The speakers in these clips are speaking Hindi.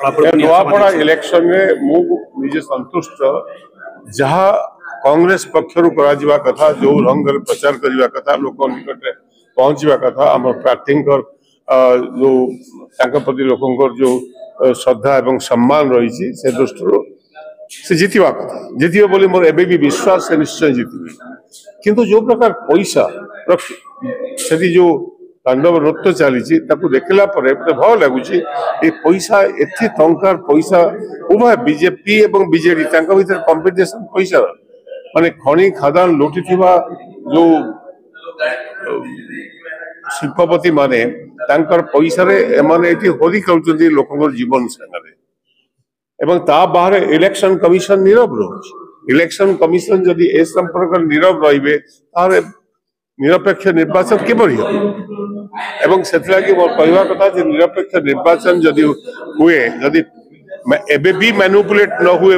नुआपड़ा इलेक्शन में मुझे संतुष्ट जहाँ कांग्रेस पक्षर कथा जो रंग प्रचार करने कथा लोक निकट पहुंचा कथा आम प्रार्थी जो प्रति लोक जो श्रद्धा एवं सम्मान रही से दृष्टि से जीतवा कथा जीतवे बोली मोर एबे भी विश्वास से निश्चय जीतवे किंतु जो प्रकार पैसा से जो तांडव नृत्य चली देखला भय लगुच पैसा एथि टंकार पैसा उभय बीजेपी और बीजेडी भीतर कंपिटिशन पैसा माने खनि खादान लुटी जो शिल्पपति माने पैसा होरी खेलुं लोक जीवन संगे एवं ता बाहर इलेक्शन कमिशन नीरव रोचे इलेक्शन कमिशन जदि ए संपर्क नीरव रे निरपेक्ष निर्वाचन किपर एवं से कहवा कथा निरपेक्ष निर्वाचन जदि हुए जदि एबे भी मैनिपुलेट न हुए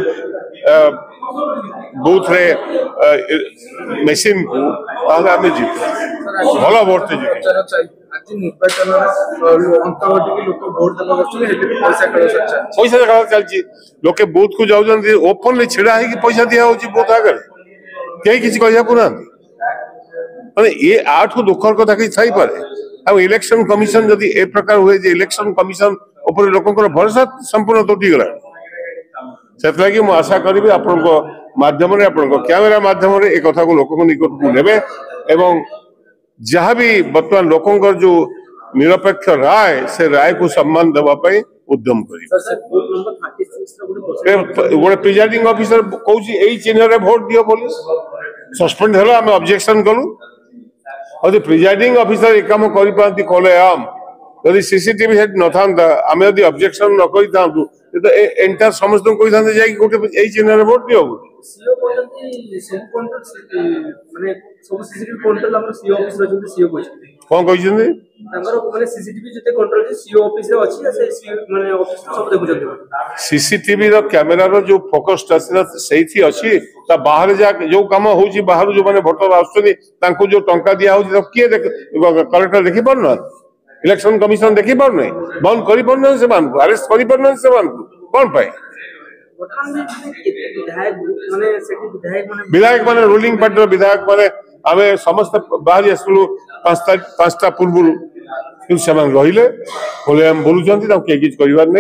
बूथ रे मशीन को आम जीत भल भोट जीत पैसा खेल चलती लोके बूथ को जाऊँ ओपन छिड़ा है पैसा दिया बूथ आगे कहीं किसी कहना माने ये आठ दुखर कथा कि थी पारे इलेक्शन कमिशन जदि ए प्रकार हुए इलेक्शन कमिशन ऊपर लोकंर भरोसा संपूर्ण तुटी गला से आशा करी आपण माध्यम कैमेरा माध्यम एक कथा को लोक निकट को नेबे एवं जहाँ भी बर्तमान लोकंर जो निरपेक्ष राय से राय को सम्मान देवाई उद्यम कर गोटे प्रिजाइडिंग ऑफिसर कौन यही चिन्ह भोट दियो बोली सस्पेंड है आम ऑब्जेक्शन कलु और प्रिजाइडिंग ऑफिसर एक काम कर कले आम यदि सीसीटीवी हेड न था आम यदि ऑब्जेक्शन न कर एंटायर समस्त कही गोटे यही चिन्ह भोट दियो कौन सीसीटीवी कैमेरा जो फोकस से बाहर जो कम हो बाहर जो मैंने भोटर आसुच्च जो टंका दिया किए कलेक्टर देखी पार इलेक्शन कमिशन देखी पार ना बंद कर अरेस्ट कर कौन पाए विधायक माने रूलिंग पार्टी विधायक माने आम समस्त बाहर आसलु पांचटा पूर्व रही खोले बोलुं किए कि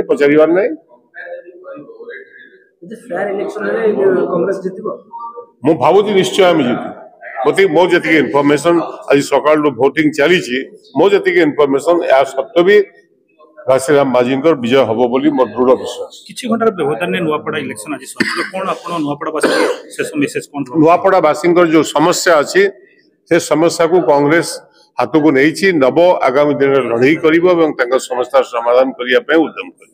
पचार ना मु भावुची निश्चय आम जीतु मो जी इनफॉरमेशन आज सका भोटिंग चली मो जी इनफॉरमेशन या सत्व भी घासीराम माझी विजय हम बोली मोर दृढ़ विश्वास किछि घंटार व्यवधान में नुआपड़ा इलेक्शन आज कोन आपण नुआपड़ावासी शेष मेसेज कोन नुआपड़ावासी जो समस्या अच्छी से समस्या को कांग्रेस हाथ को नहीं नब आगामी दिन लड़ई कर समस्या समाधान करने उद्यम कर।